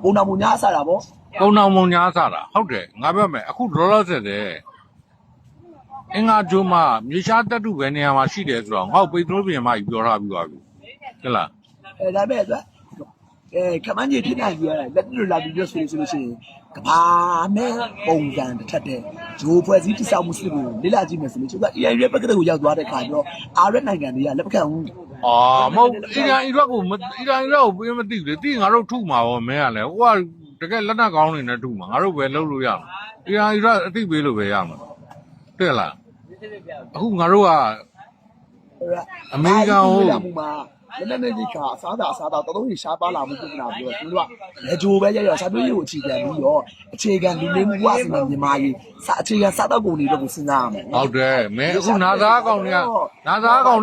ပုံတော်မညာစားတာပေါ့ ကုန်တော်မုံညာစားတာဟုတ်တယ်ငါပြောမယ်အခုလောလောဆယ်တဲ့အင်္ဂါကျိုးမှာမြေရှားတက်တုပဲနေရာမှာရှိတယ်ဆိုတော့ငါ့ပိတ်သိုးပြင်မကြီးပြောထားပြီးသွားပြီဟုတ်လား ဒါပဲဆိုခမန်းကြီးဖြစ်နိုင်ပြီးရတယ်လက်တွေ့လာပြီးပြောဆိုလို့ရှိရင်ကဘာနဲ့ပုံစံတစ်ထက်တဲ့ဂျိုးဖွဲ့စည်းတိစောက်မှုစစ်ကိုလေ့လာကြည့်မယ်ဆိုလို့ကျတော့ AI ရဲ့ပကတဲ့ကိုရောက်သွားတဲ့ခါကျတော့အာရက်နိုင်ငံတွေကလက်မခံဘူး အော်မဟုတ်အီရန်ကိုပြင်မသိဘူးလေတိငါတို့ထုမှာပေါ့မင်းကလည်းဟိုကတကယ်လက်နက်ကောင်းနေနဲ့ထုမှာငါတို့ပဲလုပ်လို့ရမှာအီရန်အသိပေးလို့ပဲရမှာတဲ့လားအခုငါတို့ကအမေရိကန်ကို လက်နဲ့ကြီးကအစားတော်တော်ကြီးရှားပါလာမှုပြဿနာပြီးတော့သူတို့ကလေဂျိုပဲရရစာသွေးကိုအခြေခံပြီးတော့အခြေခံလူလေးမှုဝါစနာမြန်မာကြီးအခြေခံစားတော့ကုန်တွေတော့ကိုစဉ်းစားရမယ်ဟုတ်တယ်မင်းအခုနာသားကောင်တွေ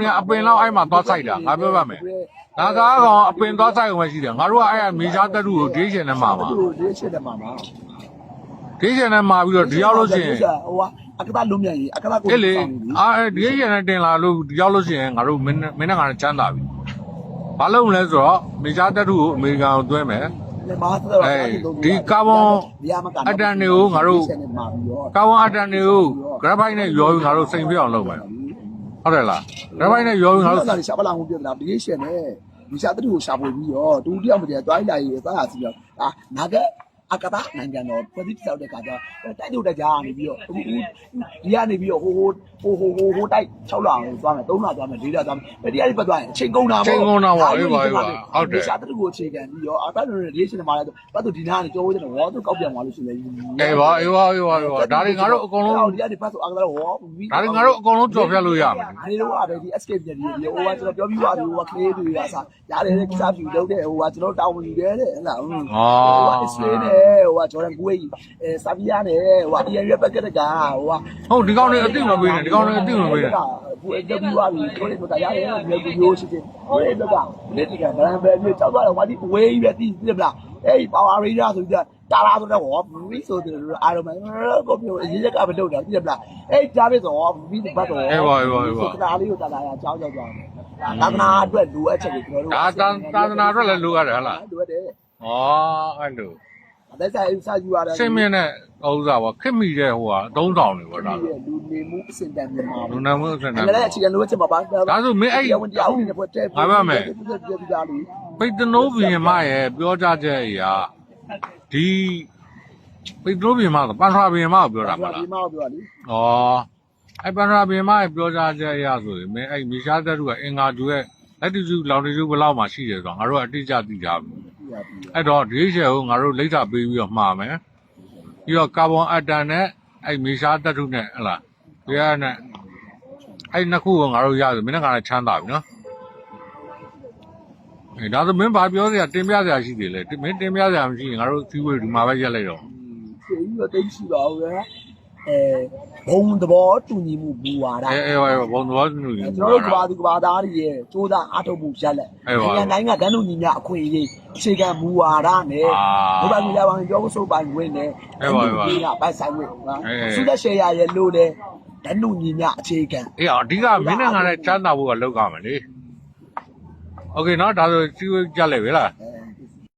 ကအပင်လောက်အဲ့မှာသွားဆိုင်တာငါပြောပါမယ်နာသားကောင်အပင်သွားဆိုင်အောင်ရှိတယ်ငါတို့ကအဲ့မေရှားတက်တူကိုဒေးရှင်နဲ့မှာပါဒေးရှင်နဲ့မှာပြီးတော့ဒီရောက်လို့ရှိရင်ဟိုကအကတာလုံးမြန်ကြီးအကတာကိုအေးလေဒီရှင်နဲ့တင်လာလို့ဒီရောက်လို့ရှိရင်ငါတို့မင်းနဲ့ငါနဲ့ချမ်းသာပြီဘာလို့လဲဆိုတော့မေရှားတက်တူကိုအမေရိကန်ကိုသွင်းမယ်ဒီကာဗွန်အတန်တွေကိုငါတို့ကာဗွန်အတန်တွေကိုဂရဖိုက်နဲ့ရောပြီးငါတို့စိန်ပြအောင်လုပ်မယ်ဟုတ်တယ်လားဂရဖိုက်နဲ့ရောပြီးငါတို့ရှားပလာမှုပြဿနာဒီရှင်နဲ့ဒီရှားတူကိုရှာဖွေပြီးတော့တူတယောက်မတည်းတွိုင်းလာရေးသွားရစီတော့နာကအကတာနိုင်ငံတော်ပြည်သူ့စောက်တဲ့ခါကျတိုက်ထုတ်တကြားနေပြီးတော့ဒီကနေပြီးတော့ဟိုတိုက်6လအောင်သွားမယ်3လသွားမယ်4လသွားမယ်တရားတွေပတ်သွားရင်အချိန်ကုန်တာပေါ့အေးပါဟုတ်တယ်ရှားတူကိုအခြေခံပြီးတော့အပတ်လုံးရေးရှင်မှာလည်းပတ်သူဒီနာကနေကြောဝဲတဲ့ဝါသူကောက်ပြန်သွားလို့ရှိရင်အေးပါဒါတွေငါတို့အကုန်လုံးဒီကနေပတ်သူအကတာဝါဒါတွေငါတို့အကုန်လုံးကြော်ပြလို့ရမယ်ဒီလိုကပဲဒီ escape ပြည်ဟိုကကျွန်တော်ပြောပြီးသွားပြီဟိုကကလေးတွေကစားရတယ်ကိစ္စပြူလုပ်တဲ့ဟိုကကျွန်တော်တောင်းဝင်ယူတယ်တဲ့ဟဲ့လားဟိုက display နဲ့ဟိုကဂျော်ဒန်ကွေးစာဗီယာနဲ့ဟိုက ER ပက်ကတကဟိုကဟုတ်ဒီကောင်တွေအသိမပေးနဲ့ဒီကောင်တွေအသိမပေးနဲ့ဘူးအကြည့်သွားပြီကိုလေးတို့ကရတယ်မြေကူမျိုးရှိတယ်ဟိုလေးတော့ကလက်တကဗရန်ဘယ်မျိုးကြောက်သွားတော့ဝါဒီဝေးကြီးပဲသိမလားအေး power ranger ဆိုပြီးတာလာဆိုတော့ဟောဘူးဆိုတယ်အားလုံးကိုမျိုးအရေးရက်ကမလုပ်တော့သိမလားအေးကြားပြီဆိုဟောပြီးဘတ်တော့အေးပါတာလေးကိုတာလာရအကြောင်းကြောက်သွားတယ်သာသနာအတွက်လိုအပ်ချက်ကိုကျွန်တော်တို့သာသနာအတွက်လည်းလိုရတယ်ဟုတ်လားလိုအပ်တယ်ဩအဲ့လိုလက်ဆိုင်စာယူရတယ်ဆင်းမြင့်တဲ့ဥစ္စာပေါ့ခက်မိတဲ့ဟိုကအသုံးဆောင်တွေပေါ့ဒါလူနေမှုအစင်တန်မြန်မာလူနေမှုအစင်တန်လည်းအခြေခံလိုအပ်ချက်မှာပါဒါဆိုမင်းအဲ့ဝန်တရားဦးနေဖွဲ့တဲ့ငါပါမယ်ပိတ်တနိုးပြင်မရဲ့ပြောကြချက်အရာဒီပိတ်တနိုးပြင်မဆိုပန်ထရာပြင်မကိုပြောတာမလားပြင်မကိုပြောတာလေဩအဲ့ပန်ထရာပြင်မရဲ့ပြောကြချက်အရာဆိုရင်မင်းအဲ့မြေရှားသက်တူကအင်္ဂါကျူရဲ့လက်တူကျူလောင်တူကျူဘယ်လောက်မှရှိတယ်ဆိုတော့ငါတို့ကအတိအကျသိကြပြီအဲ့တော့ဒီရှယ်ကိုငါတို့လိမ့်စာပေးပြီးတော့မှာမယ်ပြီးတော့ကာဗွန်အက်တန်နဲ့အဲ့မြေရှားတက်ထုနဲ့ဟလာဒီကနဲ့အဲ့နှစ်ခုကိုငါတို့ရဆိုမင်းကလည်းချမ်းသာပြီနော်အဲ့ဒါဆိုမင်းဘာပြောစရာတင်ပြစရာရှိသေးလဲမင်းတင်ပြစရာမရှိရင်ငါတို့စီးဝေးဒီမှာပဲရက်လိုက်တော့စီးဝေးတိတ်ရှိပါဦးဗျာဘုံသဘောတူညီမှုဘူဝါဒအေးဘုံသဘောတူညီမှုကျွန်တော်တို့ကဘာသားတွေရဲ့စူးစမ်းအားထုတ်မှုရက်လက်နိုင်ငံတိုင်းကတန်းတူညီမျှအခွင့်အရေးအခြေခံဘူဝါဒနဲ့ဘုရားကြီးလာပါပြောဆိုပိုင်ခွင့်နဲ့ဒီကပိုက်ဆိုင်ခွင့်စူးသက်ရှယ်ယာရဲ့လို့တဲ့တန်းတူညီမျှအခြေခံအေးအဓိကမင်းနဲ့ငါနဲ့ချမ်းသာဖို့ကလောက်ကြမယ်လေโอเคเนาะဒါဆိုစီးဝေးကြလိုက်ပြီလား